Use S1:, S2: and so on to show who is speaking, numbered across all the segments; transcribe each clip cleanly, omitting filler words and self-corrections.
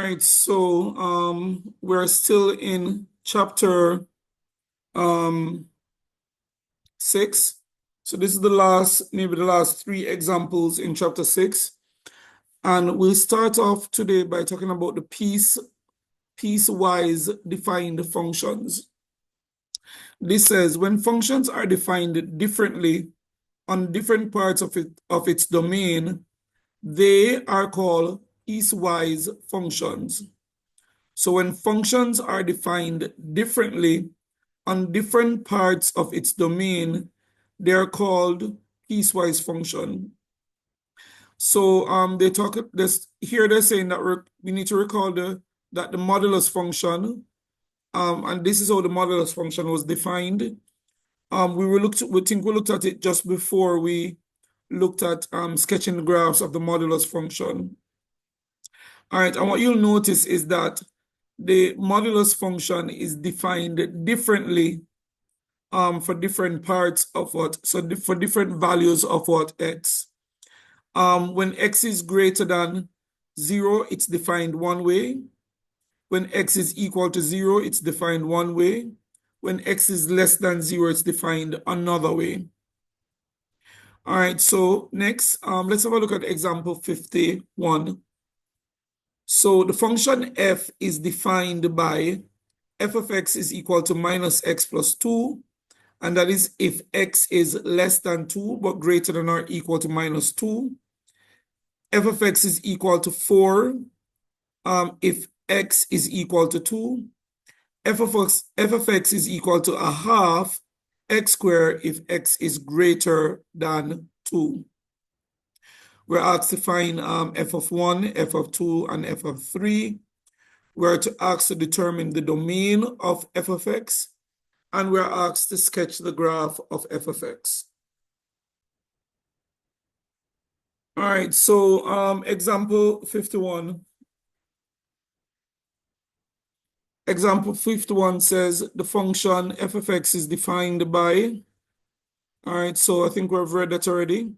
S1: right, so we're still in chapter 6. So this is maybe the last 3 examples in chapter 6. And we'll start off today by talking about the piecewise defined functions. This says when functions are defined differently on different parts of its domain, they are called piecewise functions. So when functions are defined differently on different parts of its domain, they are called piecewise function. So they talk this here. They're saying that we need to recall that the modulus function, and this is how the modulus function was defined. We think we looked at it just before we looked at sketching the graphs of the modulus function. All right, and what you'll notice is that the modulus function is defined differently for different parts of what, so for different values of what x. When x is greater than 0, it's defined one way. When x is equal to 0, it's defined one way. When x is less than 0, it's defined another way. All right, so next, let's have a look at example 51. So the function f is defined by f of x is equal to minus x plus 2, and that is if x is less than 2 but greater than or equal to minus 2. F of x is equal to 4 if x is equal to 2. F of x is equal to a half x squared if x is greater than 2. We're asked to find f of 1, f of 2, and f of 3. We're asked to determine the domain of f of x, and we're asked to sketch the graph of f of x. All right, so example 51. Example 51 says the function f of x is defined by, all right, so I think we've read that already.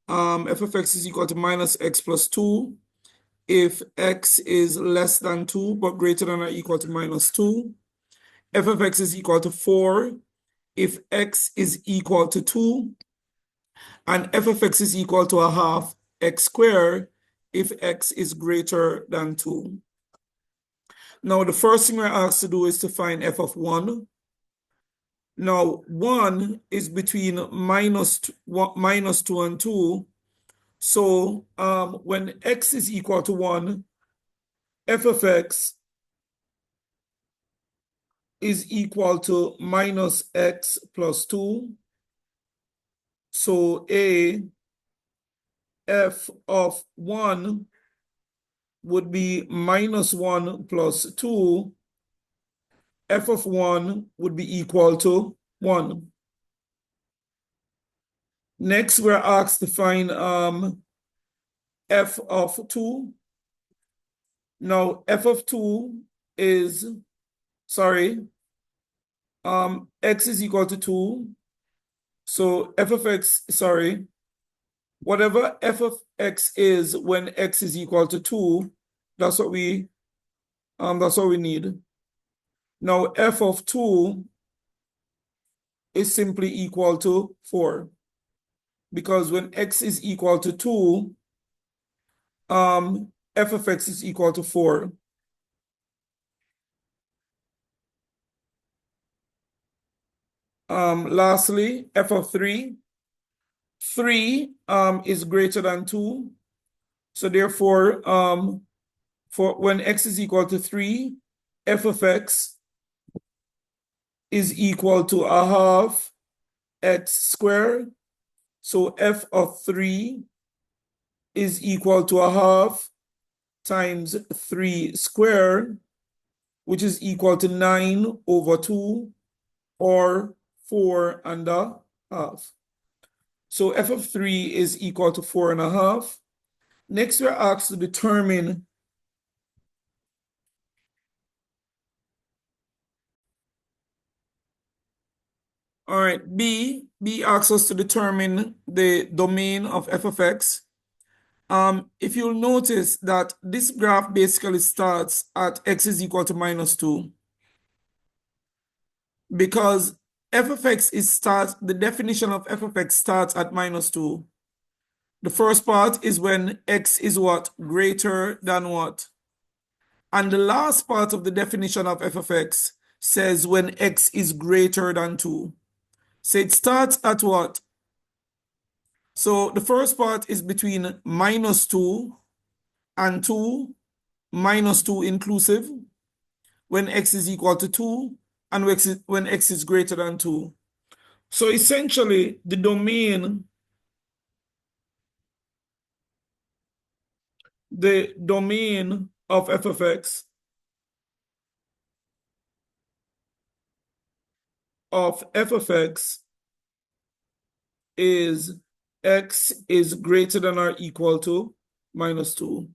S1: F of x is equal to minus x plus 2 if x is less than 2 but greater than or equal to minus 2. F of x is equal to 4 if x is equal to 2. And f of x is equal to a half x squared if x is greater than 2. Now, the first thing we're asked to do is to find f of 1. Now, 1 is between minus 2 and 2. So when x is equal to 1, f of x is equal to minus x plus 2. So f of 1 would be minus 1 plus 2. F of 1 would be equal to 1. Next, we're asked to find f of 2. Now, f of 2 is, x is equal to 2. So f of x, whatever f of x is when x is equal to 2, that's what we need. Now, f of 2 is simply equal to 4. Because when x is equal to 2, f of x is equal to 4. Lastly, f of 3. 3 is greater than 2. So therefore, for when x is equal to 3, f of x is equal to a half x squared. So f of 3 is equal to a half times 3 squared, which is equal to 9 over 2, or 4 and a half. So f of 3 is equal to 4 and a half. Next, we're asked to determine all right, B asks us to determine the domain of f of x. if you'll notice that this graph basically starts at x is equal to minus 2, because f of x the definition of f of x starts at minus 2. The first part is when x is what? Greater than what? And the last part of the definition of f of x says when x is greater than 2. So it starts at what? So the first part is between minus 2 and 2, minus 2 inclusive, when x is equal to 2, and when x is greater than 2. So essentially, the domain of f of x is x is greater than or equal to minus 2.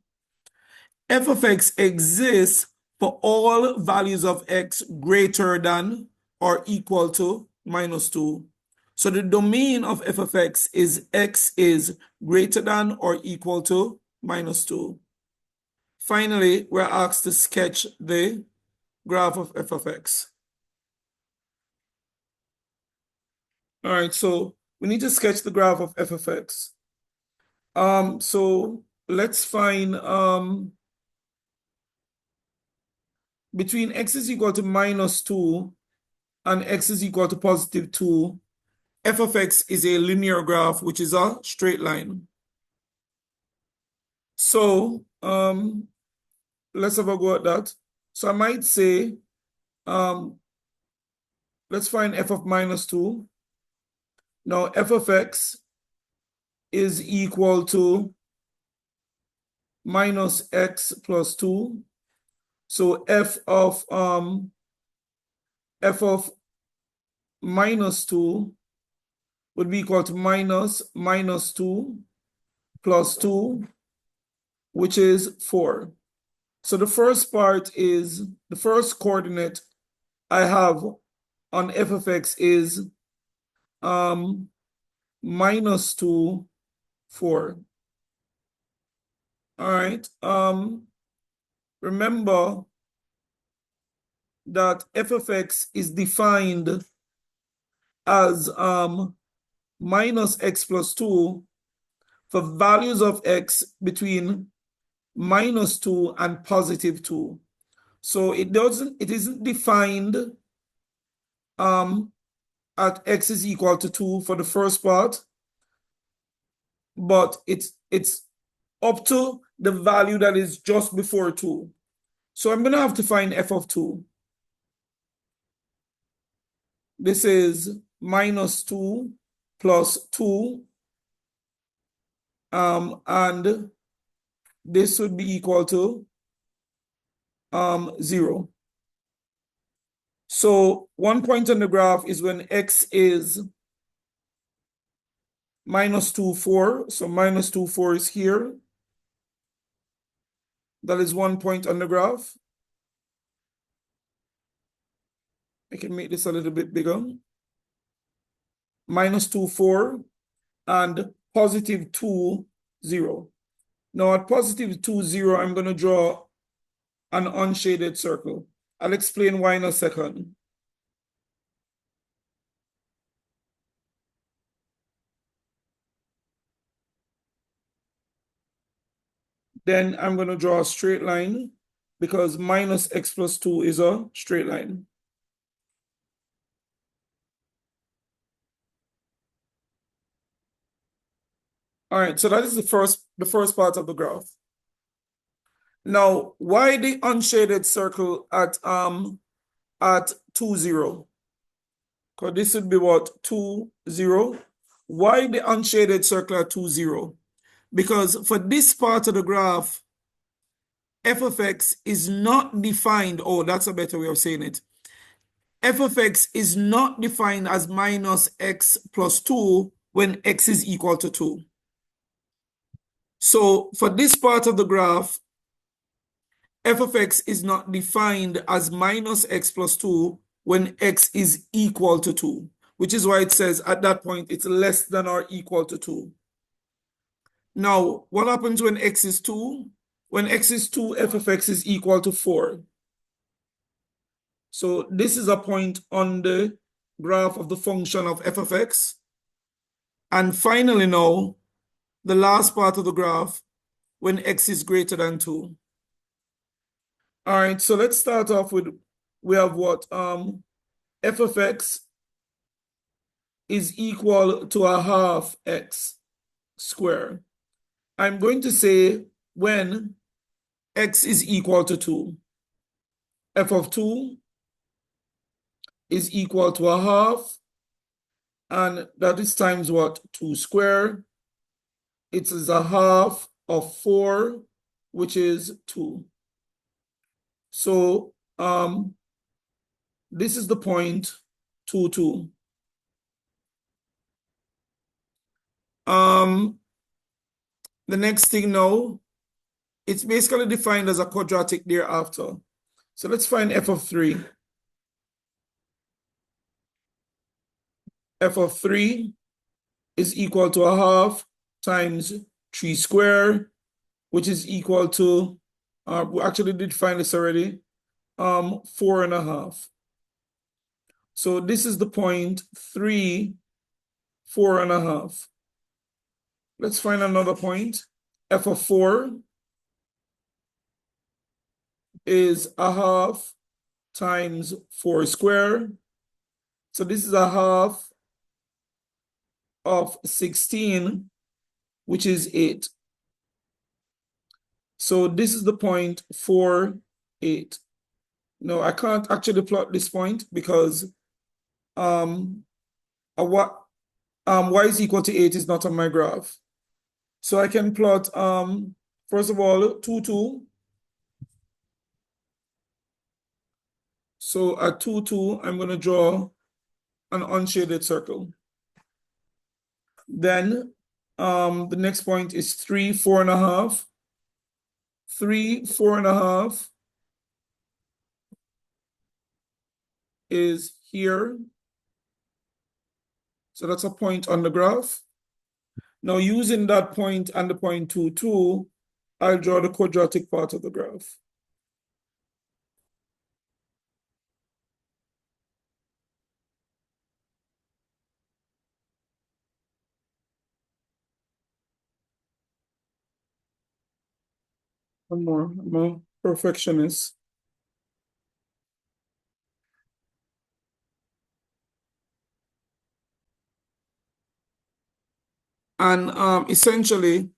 S1: F of x exists for all values of x greater than or equal to minus 2. So the domain of f of x is greater than or equal to minus 2. Finally, we're asked to sketch the graph of f of x. All right, so we need to sketch the graph of f of x. So let's find between x is equal to minus 2 and x is equal to positive 2, f of x is a linear graph, which is a straight line. So let's have a go at that. So I might say, let's find f of minus 2. Now f of x is equal to minus x plus 2. So f of minus 2 would be equal to minus 2 plus 2, which is 4. So the first part is, the first coordinate I have on f of x is minus 2, 4. All right. Remember that f of x is defined as minus x plus 2 for values of x between minus 2 and positive 2. So it isn't defined at x is equal to 2 for the first part, but it's up to the value that is just before 2. So I'm going to have to find f of 2. This is minus 2 plus 2, and this would be equal to 0. So one point on the graph is when x is minus 2, 4. So minus 2, 4 is here. That is one point on the graph. I can make this a little bit bigger. Minus 2, 4, and positive 2, 0. Now at positive 2, 0, I'm going to draw an unshaded circle. I'll explain why in a second. Then I'm going to draw a straight line because minus x plus 2 is a straight line. All right, so that is the first part of the graph. Now, why the unshaded circle at 2, 0? Because this would be what? 2, 0. Why the unshaded circle at 2, 0? Because for this part of the graph, f of x is not defined. Oh, that's a better way of saying it. F of x is not defined as minus x plus 2 when x is equal to 2. So for this part of the graph, f of x is not defined as minus x plus 2 when x is equal to 2, which is why it says at that point it's less than or equal to 2. Now, what happens when x is 2? When x is 2, f of x is equal to 4. So this is a point on the graph of the function of f of x. And finally now, the last part of the graph, when x is greater than 2. All right, so let's start off with, we have what? F of x is equal to a half x squared. I'm going to say when x is equal to 2, f of 2 is equal to a half, and that is times what? 2 squared. It is a half of 4, which is 2. So this is the point 2, 2. The next thing now, it's basically defined as a quadratic thereafter. So let's find f of 3. F of 3 is equal to a half times 3 squared, which is equal to, we actually did find this already, 4.5. So this is the point 3, 4.5. Let's find another point. F of 4 is a half times 4 squared. So this is a half of 16, which is 8. So this is the point 4, 8. No, I can't actually plot this point because y is equal to 8 is not on my graph. So I can plot, first of all, 2, 2. So at 2, 2, I'm going to draw an unshaded circle. Then the next point is 3, 4.5. 3, 4.5 is here. So that's a point on the graph. Now using that point and the point 2, 2, I'll draw the quadratic part of the graph. One more, I'm a perfectionist. And essentially,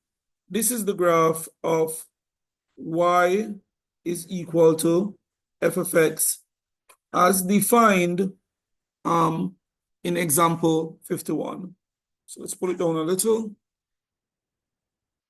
S1: this is the graph of y is equal to f of x as defined in example 51. So let's pull it down a little.